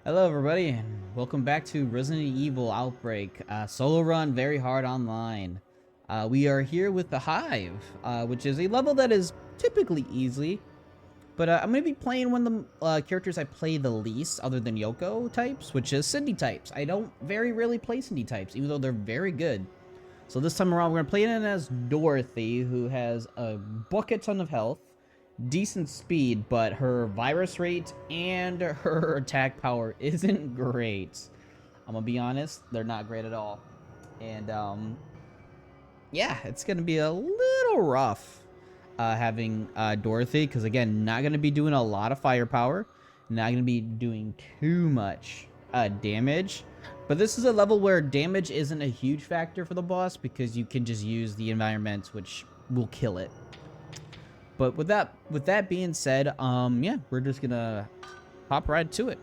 Hello everybody, and welcome back to Resident Evil Outbreak. Solo run, very hard online. We are here with the Hive, which is a level that is typically easy. But I'm going to be playing one of the characters I play the least, other than Yoko types, which is Cindy types. I don't very rarely play Cindy types, even though they're very good. So this time around, we're going to play it as Dorothy, who has a bucket ton of health, decent speed, but her virus rate and her attack power isn't great. I'm gonna be honest, they're not great at all. And yeah, it's gonna be a little rough having Dorothy, because again, not gonna be doing a lot of firepower, not gonna be doing too much damage. But this is a level where damage isn't a huge factor for the boss, because you can just use the environment, which will kill it. But with that being said, yeah, we're just gonna hop right to it.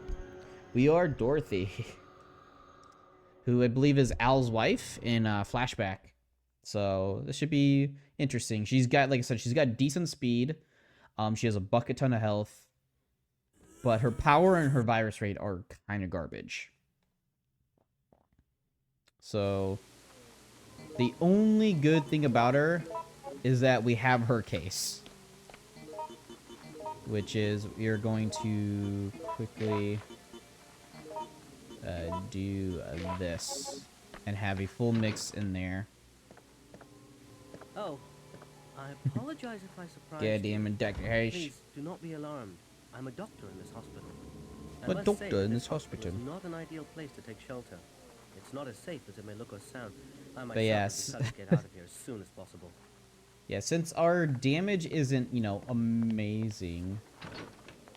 We are Dorothy, who I believe is Al's wife in flashback. So this should be interesting. She's got, like I said, she's got decent speed. She has a bucket ton of health, but her power and her virus rate are kind of garbage. So the only good thing about her is that we have her case, which is we are going to quickly do this and have a full mix in there. Oh, I apologize if I surprised Goddamn you. indoctrination. Please, do not be alarmed. I'm a doctor in this hospital. I A must say doctor that in this this hospital. is not an ideal place to take shelter. It's not as safe as it may look or sound. I myself But yes. would be trying to get out of here as soon as possible. Yeah, since our damage isn't, you know, amazing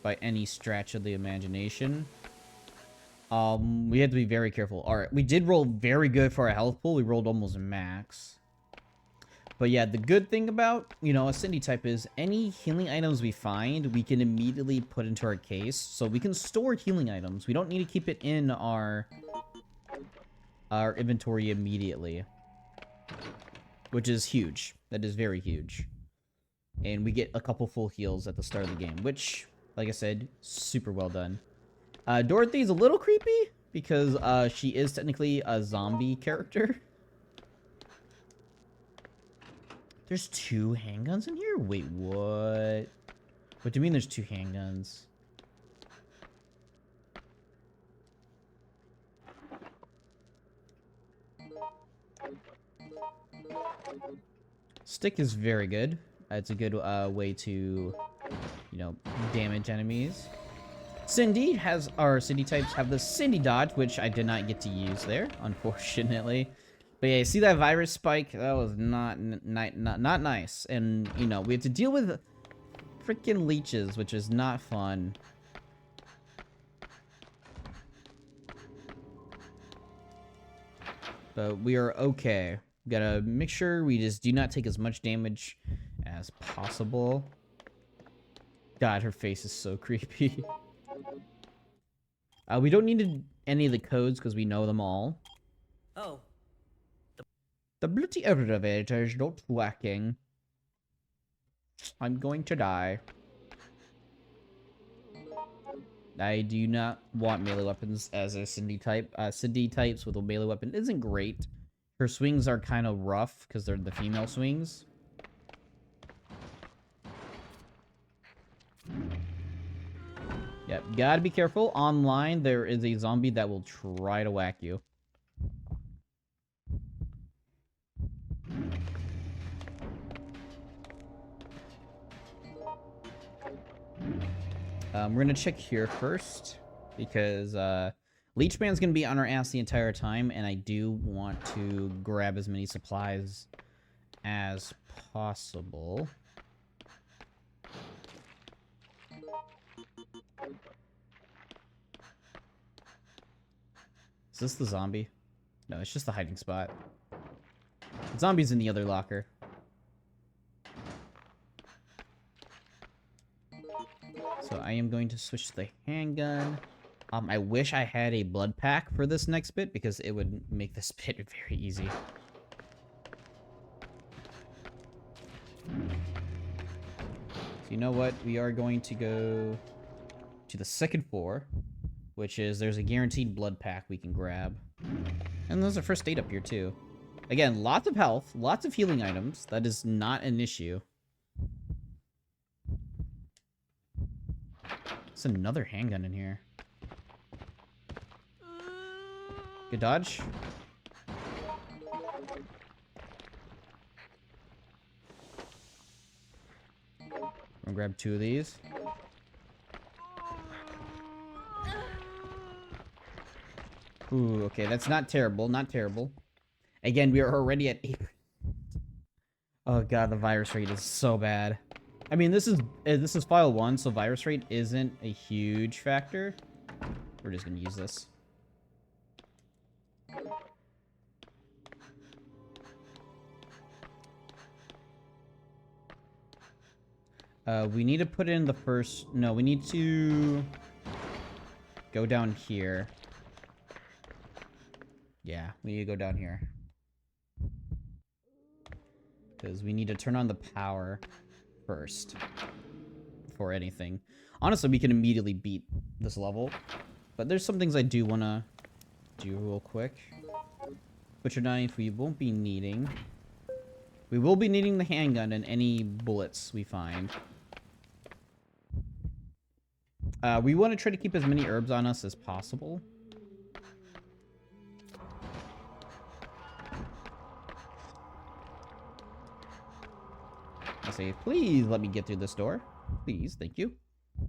by any stretch of the imagination, we have to be very careful. Alright, we did roll very good for our health pool. We rolled almost max. But yeah, the good thing about, you know, a Cindy type is any healing items we find, we can immediately put into our case. So we can store healing items. We don't need to keep it in our inventory immediately. Which is huge. That is very huge. And we get a couple full heals at the start of the game, which, like I said, super well done. Dorothy's a little creepy because she is technically a zombie character. There's 2 handguns in here? Wait, what? What do you mean there's 2 handguns? Stick is very good. It's a good way to, you know, damage enemies. Cindy Cindy types have the Cindy dodge, which I did not get to use there, unfortunately. But yeah, see that virus spike? That was not nice. And, you know, we have to deal with freaking leeches, which is not fun. But we are okay. Gotta make sure we just do not take as much damage as possible. God, her face is so creepy. We don't need any of the codes because we know them all. Oh, The bloody elevator is not working. I'm going to die. I do not want melee weapons as a Cindy type. Cindy types with a melee weapon isn't great. Her swings are kind of rough because they're the female swings. Yep, gotta be careful. Online, there is a zombie that will try to whack you. We're gonna check here first because Leechman's gonna be on our ass the entire time, and I do want to grab as many supplies as possible. Is this the zombie? No, it's just the hiding spot. The zombie's in the other locker. So I am going to switch to the handgun. I wish I had a blood pack for this next bit because it would make this bit very easy. So you know what? We are going to go to the second floor, which is there's a guaranteed blood pack we can grab. And there's a first aid up here, too. Again, lots of health, lots of healing items. That is not an issue. There's another handgun in here. Good dodge. I'm gonna grab 2 of these. Ooh, okay, that's not terrible, not terrible. Again, we are already at 8. Oh god, the virus rate is so bad. I mean, this is file 1, so virus rate isn't a huge factor. We're just gonna use this. We need to put in the first... No, we need to go down here. Yeah, we need to go down here. Because we need to turn on the power first. Before anything. Honestly, we can immediately beat this level. But there's some things I do want to do real quick. Butcher knife we won't be needing. We will be needing the handgun and any bullets we find. We want to try to keep as many herbs on us as possible. I say, please let me get through this door. Please, thank you. I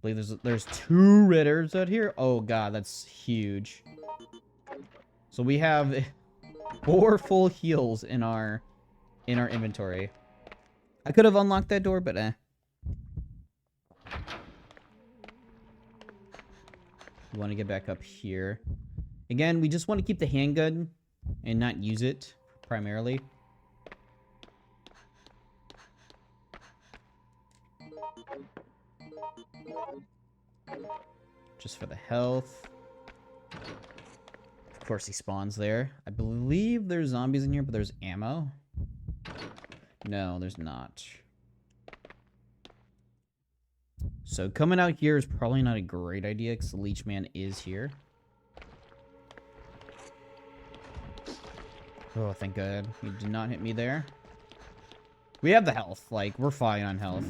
believe there's 2 red herbs out here. Oh god, that's huge. So we have 4 full heals in our inventory. I could have unlocked that door, but We want to get back up here. Again, we just want to keep the handgun and not use it primarily. Just for the health. Of course he spawns there. I believe there's zombies in here, but there's ammo. No, there's not. So coming out here is probably not a great idea because the leech man is here. Oh, thank God. He did not hit me there. We have the health. Like, we're fine on health.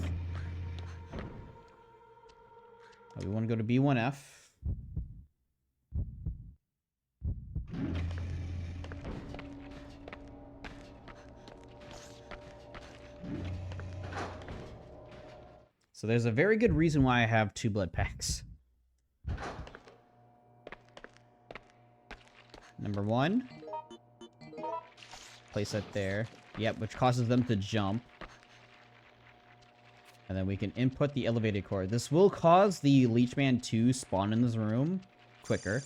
We want to go to B1F. So there's a very good reason why I have 2 blood packs. Number 1. Place that there. Yep, which causes them to jump. And then we can input the elevated core. This will cause the Leechman to spawn in this room quicker.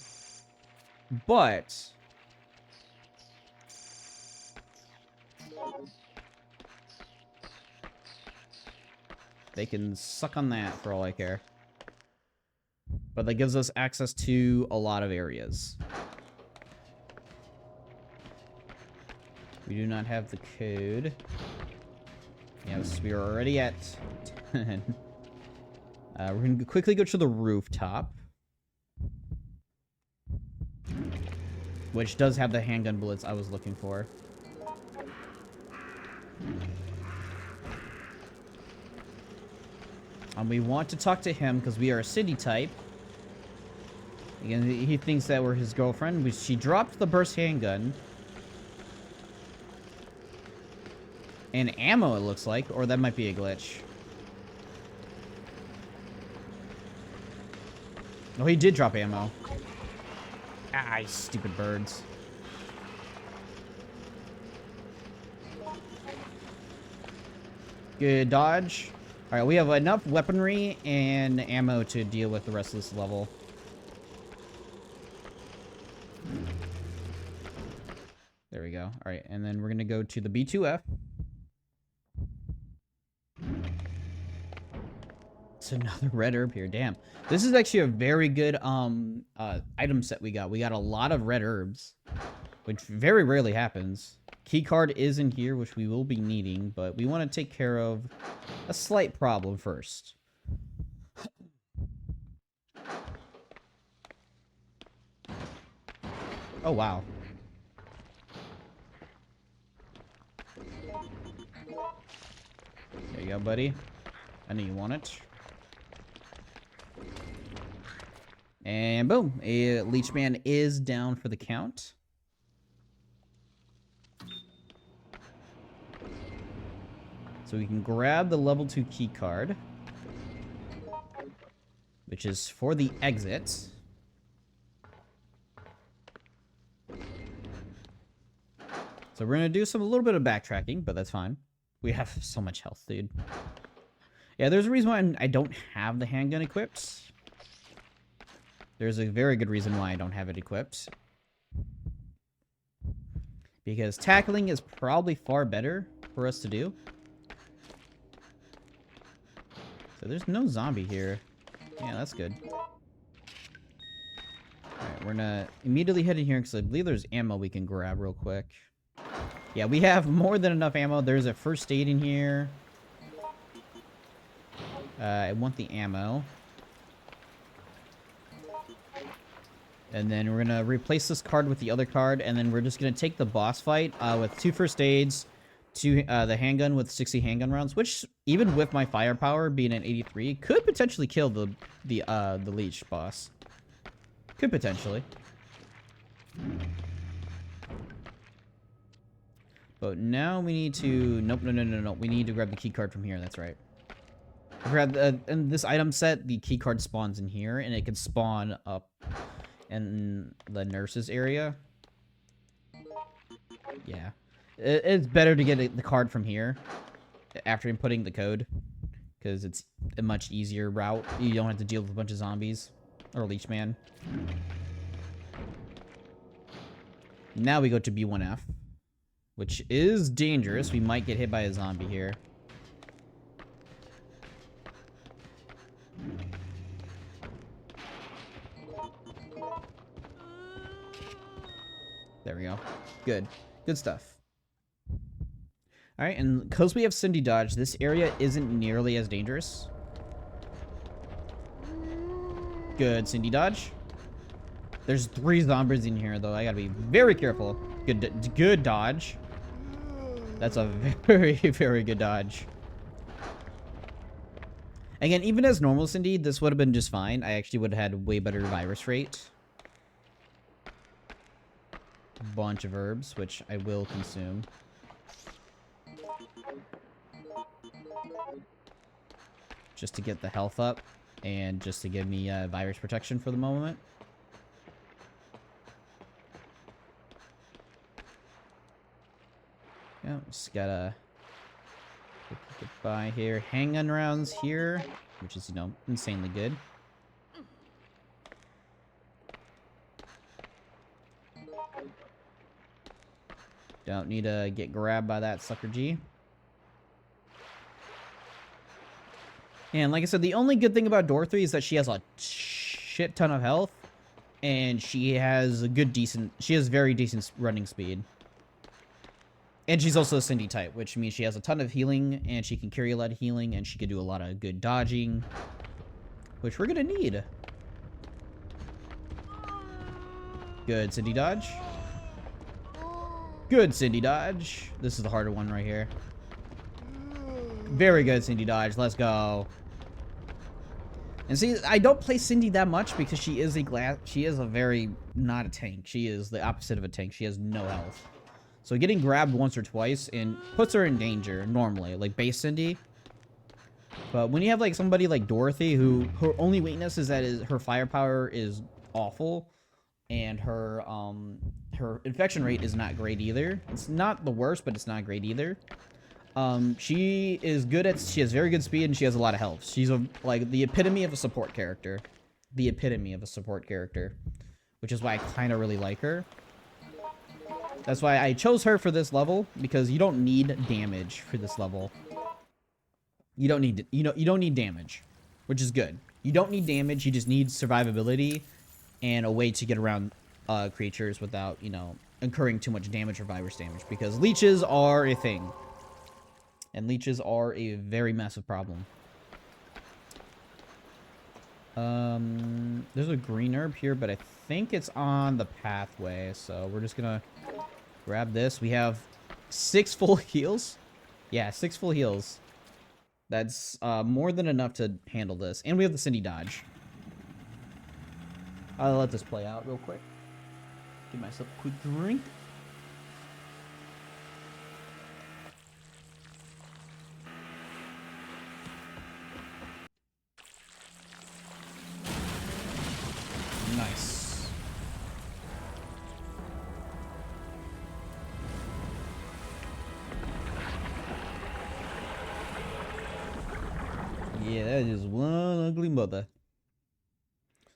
But they can suck on that for all I care. But that gives us access to a lot of areas. We do not have the code. Yes, we are already at 10. We're going to quickly go to the rooftop. Which does have the handgun bullets I was looking for. We want to talk to him because we are a city type. Again, he thinks that we're his girlfriend. She dropped the burst handgun. And ammo, it looks like. Or that might be a glitch. Oh, he did drop ammo. Ah, you stupid birds. Good dodge. Alright, we have enough weaponry and ammo to deal with the rest of this level. There we go. Alright, and then we're going to go to the B2F. It's another red herb here. Damn. This is actually a very good item set we got. We got a lot of red herbs, which very rarely happens. Key card is in here, which we will be needing, but we want to take care of a slight problem first. Oh, wow. There you go, buddy. I know you want it. And boom, a Leechman is down for the count. So we can grab the level 2 key card, which is for the exit. So we're gonna do a little bit of backtracking, but that's fine. We have so much health, dude. Yeah, there's a reason why I don't have the handgun equipped. There's a very good reason why I don't have it equipped. Because tackling is probably far better for us to do. So there's no zombie here. Yeah, that's good. Alright, we're gonna immediately head in here because I believe there's ammo we can grab real quick. Yeah, we have more than enough ammo. There's a first aid in here. I want the ammo. And then we're gonna replace this card with the other card, and then we're just gonna take the boss fight with 2 first aids, the handgun with 60 handgun rounds, which even with my firepower being at 83, could potentially kill the leech boss. Could potentially. But now we need to... Nope, no. We need to grab the key card from here. That's right. I forgot, in this item set, the key card spawns in here, and it can spawn up in the nurse's area. Yeah. It's better to get the card from here after inputting the code, because it's a much easier route. You don't have to deal with a bunch of zombies or Leechman. Now we go to B1F, which is dangerous. We might get hit by a zombie here. There we go. Good. Good stuff. Alright, and because we have Cindy Dodge, this area isn't nearly as dangerous. Good, Cindy Dodge. There's 3 zombies in here, though. I gotta be very careful. Good dodge. That's a very, very good dodge. Again, even as normal Cindy, this would have been just fine. I actually would have had way better virus rate. Bunch of herbs, which I will consume. Just to get the health up, and just to give me virus protection for the moment. Yeah, just gotta get by here. Handgun rounds here, which is, you know, insanely good. Don't need to get grabbed by that sucker G. And like I said, the only good thing about Dorothy is that she has a shit ton of health, and she has she has very decent running speed. And she's also a Cindy type, which means she has a ton of healing, and she can carry a lot of healing, and she can do a lot of good dodging, which we're gonna need. Good Cindy dodge. Good Cindy dodge. This is the harder one right here. Very good Cindy dodge. Let's go. And see, I don't play Cindy that much because she is a very not a tank. She is the opposite of a tank. She has no health. So getting grabbed once or twice and puts her in danger normally, like base Cindy. But when you have like somebody like Dorothy, who her only weakness is that her firepower is awful, and her infection rate is not great either. It's not the worst, but it's not great either. She has very good speed, and she has a lot of health. She's like the epitome of a support character. The epitome of a support character, which is why I kind of really like her. That's why I chose her for this level, because you don't need damage for this level. You don't need damage, which is good. You don't need damage. You just need survivability and a way to get around creatures without, you know, incurring too much damage or virus damage, because leeches are a thing. And leeches are a very massive problem. There's a green herb here, but I think it's on the pathway. So we're just gonna grab this. We have 6 full heals. Yeah, 6 full heals. That's more than enough to handle this. And we have the Cindy dodge. I'll let this play out real quick. Give myself a quick drink. Nice. Yeah, that is one ugly mother.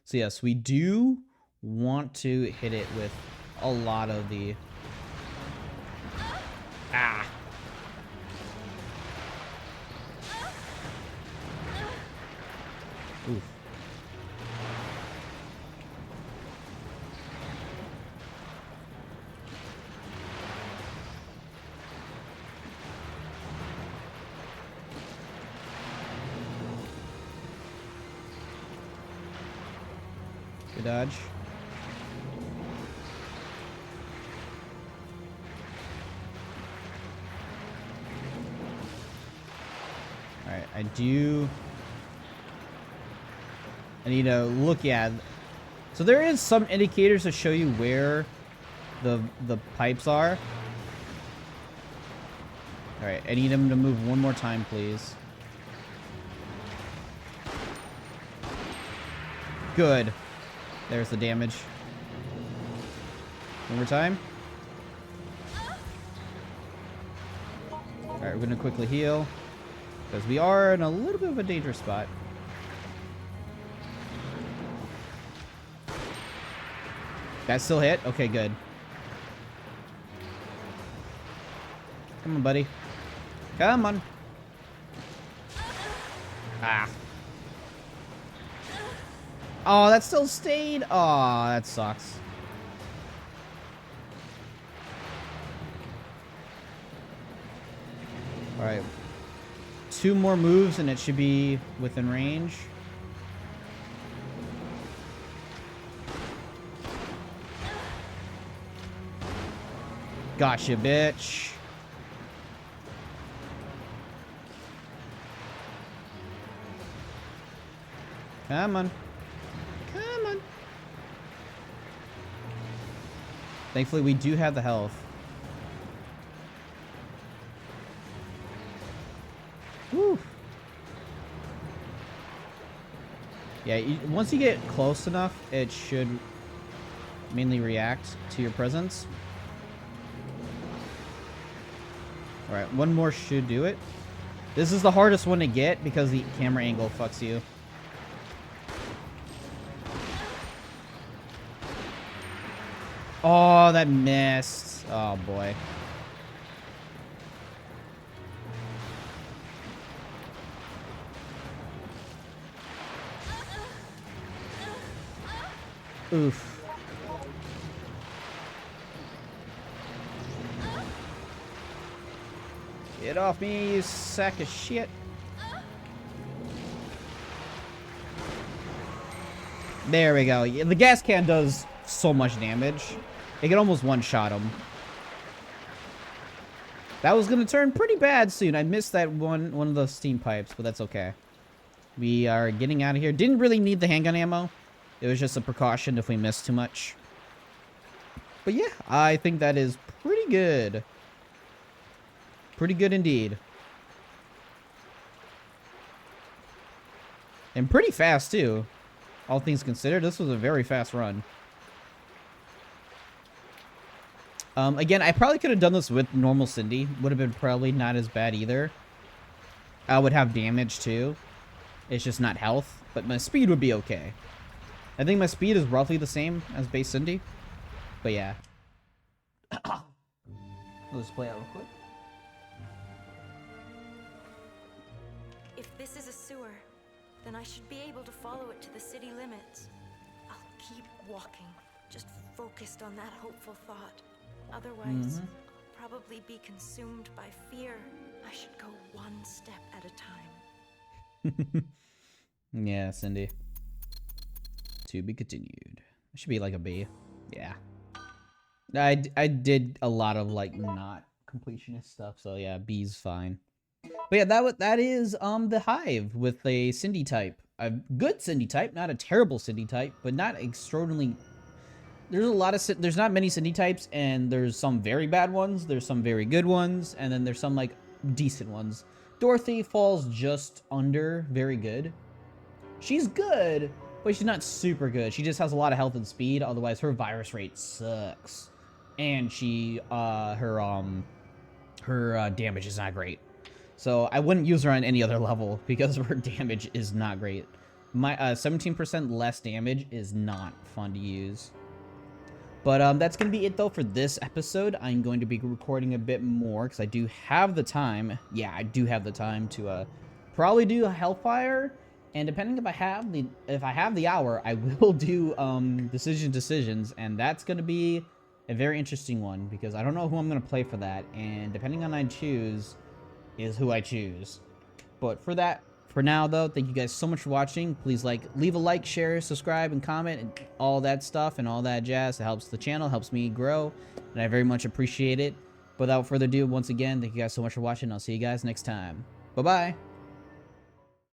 So yes, we do want to hit it with a lot of the... Ah! Oof. Good dodge. Alright, I need to look at... So there is some indicators to show you where the pipes are. Alright, I need him to move one more time, please. Good. There's the damage. One more time. Alright, we're gonna quickly heal. Because we are in a little bit of a dangerous spot. That still hit? Okay, good. Come on, buddy. Come on. Ah. Oh, that still stayed. Oh, that sucks. Alright. 2 more moves and it should be within range. Gotcha, bitch. Come on. Come on. Thankfully, we do have the health. Woo. Yeah, once you get close enough, it should mainly react to your presence. Alright, one more should do it. This is the hardest one to get because the camera angle fucks you. Oh, that missed. Oh, boy. Oof. Get off me, you sack of shit. There we go. The gas can does so much damage. It can almost one-shot him. That was going to turn pretty bad soon. I missed that one of those steam pipes, but that's okay. We are getting out of here. Didn't really need the handgun ammo. It was just a precaution if we missed too much. But yeah, I think that is pretty good. Pretty good indeed. And pretty fast, too. All things considered, this was a very fast run. Again, I probably could have done this with normal Cindy. Would have been probably not as bad either. I would have damage, too. It's just not health. But my speed would be okay. I think my speed is roughly the same as base Cindy. But yeah. Let's play out real quick. If this is a sewer, then I should be able to follow it to the city limits. I'll keep walking, just focused on that hopeful thought. Otherwise, I'll probably be consumed by fear. I should go one step at a time. Yeah, Cindy. To be continued. It should be like a B. Yeah. I did a lot of like not completionist stuff, so yeah, B's fine. But yeah, that is the Hive with a Cindy type. A good Cindy type, not a terrible Cindy type, but not extraordinarily. There's not many Cindy types, and there's some very bad ones, there's some very good ones, and then there's some like decent ones. Dorothy falls just under very good. She's good, but she's not super good. She just has a lot of health and speed, otherwise her virus rate sucks. And her damage is not great. So I wouldn't use her on any other level because her damage is not great. My 17% less damage is not fun to use. But that's going to be it, though, for this episode. I'm going to be recording a bit more because I do have the time. Yeah, I do have the time to probably do a Hellfire. And depending if I have the hour, I will do decisions. And that's going to be a very interesting one because I don't know who I'm going to play for that. And depending on who I choose is who I choose. But for now, though, thank you guys so much for watching. Please leave a like, share, subscribe, and comment, and all that stuff and all that jazz. It helps the channel, helps me grow, and I very much appreciate it. Without further ado, once again, thank you guys so much for watching. I'll see you guys next time. Bye-bye.